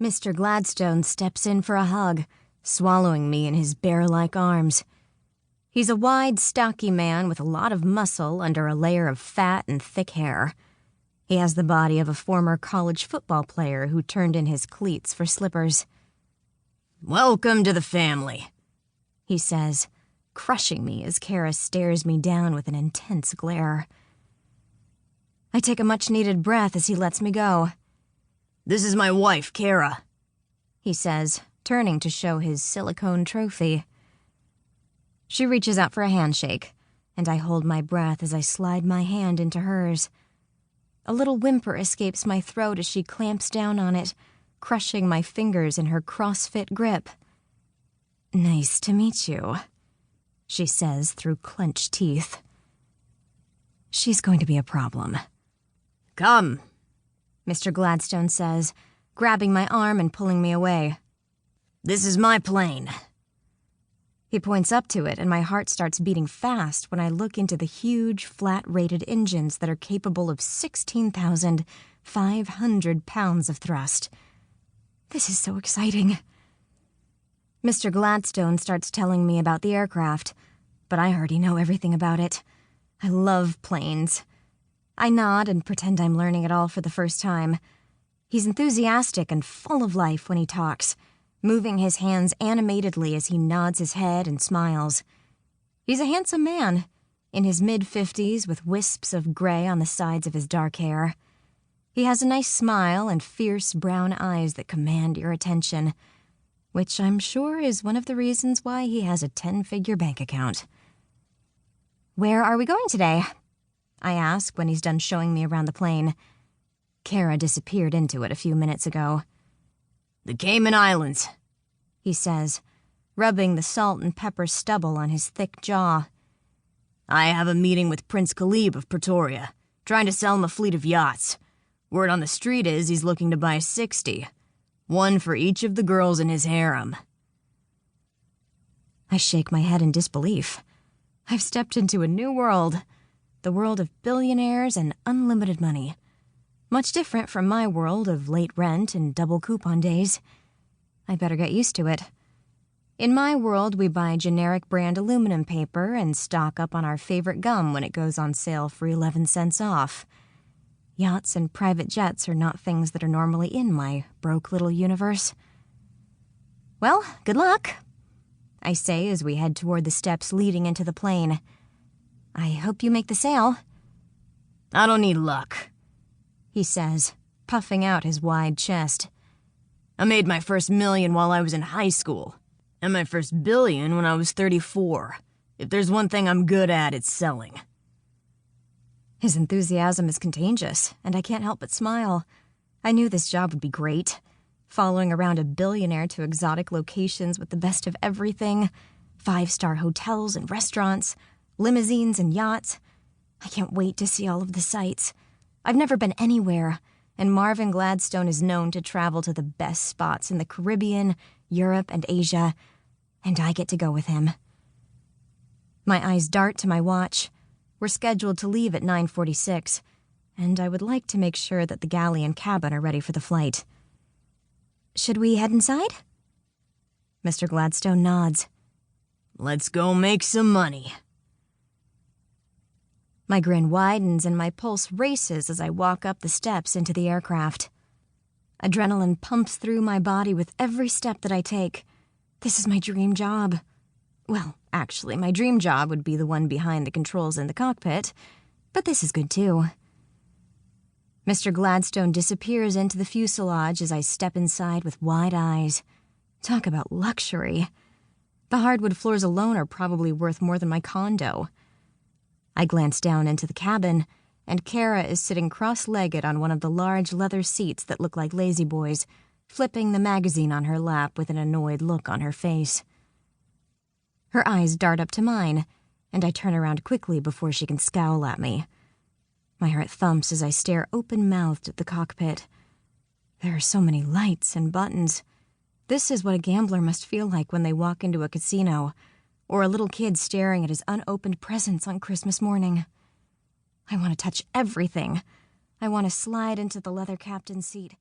Mr. Gladstone steps in for a hug, swallowing me in his bear-like arms. He's a wide, stocky man with a lot of muscle under a layer of fat and thick hair. He has the body of a former college football player who turned in his cleats for slippers. "Welcome to the family," he says, crushing me as Kara stares me down with an intense glare. I take a much-needed breath as he lets me go. "This is my wife, Kara," he says, turning to show his silicone trophy. She reaches out for a handshake, and I hold my breath as I slide my hand into hers. A little whimper escapes my throat as she clamps down on it, crushing my fingers in her CrossFit grip. "Nice to meet you," she says through clenched teeth. She's going to be a problem. "Come," Mr. Gladstone says, grabbing my arm and pulling me away. "This is my plane." He points up to it, and my heart starts beating fast when I look into the huge, flat-rated engines that are capable of 16,500 pounds of thrust. This is so exciting. Mr. Gladstone starts telling me about the aircraft, but I already know everything about it. I love planes. I nod and pretend I'm learning it all for the first time. He's enthusiastic and full of life when he talks, moving his hands animatedly as he nods his head and smiles. He's a handsome man, in his mid-50s with wisps of gray on the sides of his dark hair. He has a nice smile and fierce brown eyes that command your attention, which I'm sure is one of the reasons why he has a 10-figure bank account. "Where are we going today?" I ask when he's done showing me around the plane. Kara disappeared into it a few minutes ago. "The Cayman Islands," he says, rubbing the salt and pepper stubble on his thick jaw. "I have a meeting with Prince Khalib of Pretoria, trying to sell him a fleet of yachts. Word on the street is he's looking to buy 60, one for each of the girls in his harem." I shake my head in disbelief. I've stepped into a new world, the world of billionaires and unlimited money. Much different from my world of late rent and double coupon days. I better get used to it. In my world, we buy generic brand aluminum paper and stock up on our favorite gum when it goes on sale for 11 cents off. Yachts and private jets are not things that are normally in my broke little universe. "Well, good luck," I say as we head toward the steps leading into the plane. "I hope you make the sale." "I don't need luck," he says, puffing out his wide chest. "I made my first million while I was in high school, and my first billion when I was 34. If there's one thing I'm good at, it's selling." His enthusiasm is contagious, and I can't help but smile. I knew this job would be great. Following around a billionaire to exotic locations with the best of everything, 5-star hotels and restaurants, limousines and yachts. I can't wait to see all of the sights. I've never been anywhere, and Marvin Gladstone is known to travel to the best spots in the Caribbean, Europe, and Asia, and I get to go with him. My eyes dart to my watch. We're scheduled to leave at 9:46, and I would like to make sure that the galley and cabin are ready for the flight. "Should we head inside?" Mr. Gladstone nods. "Let's go make some money." My grin widens and my pulse races as I walk up the steps into the aircraft. Adrenaline pumps through my body with every step that I take. This is my dream job. Well, actually, my dream job would be the one behind the controls in the cockpit, but this is good too. Mr. Gladstone disappears into the fuselage as I step inside with wide eyes. Talk about luxury. The hardwood floors alone are probably worth more than my condo. I glance down into the cabin, and Kara is sitting cross-legged on one of the large leather seats that look like lazy boys, flipping the magazine on her lap with an annoyed look on her face. Her eyes dart up to mine, and I turn around quickly before she can scowl at me. My heart thumps as I stare open-mouthed at the cockpit. There are so many lights and buttons. This is what a gambler must feel like when they walk into a casino, or a little kid staring at his unopened presents on Christmas morning. I want to touch everything. I want to slide into the leather captain's seat.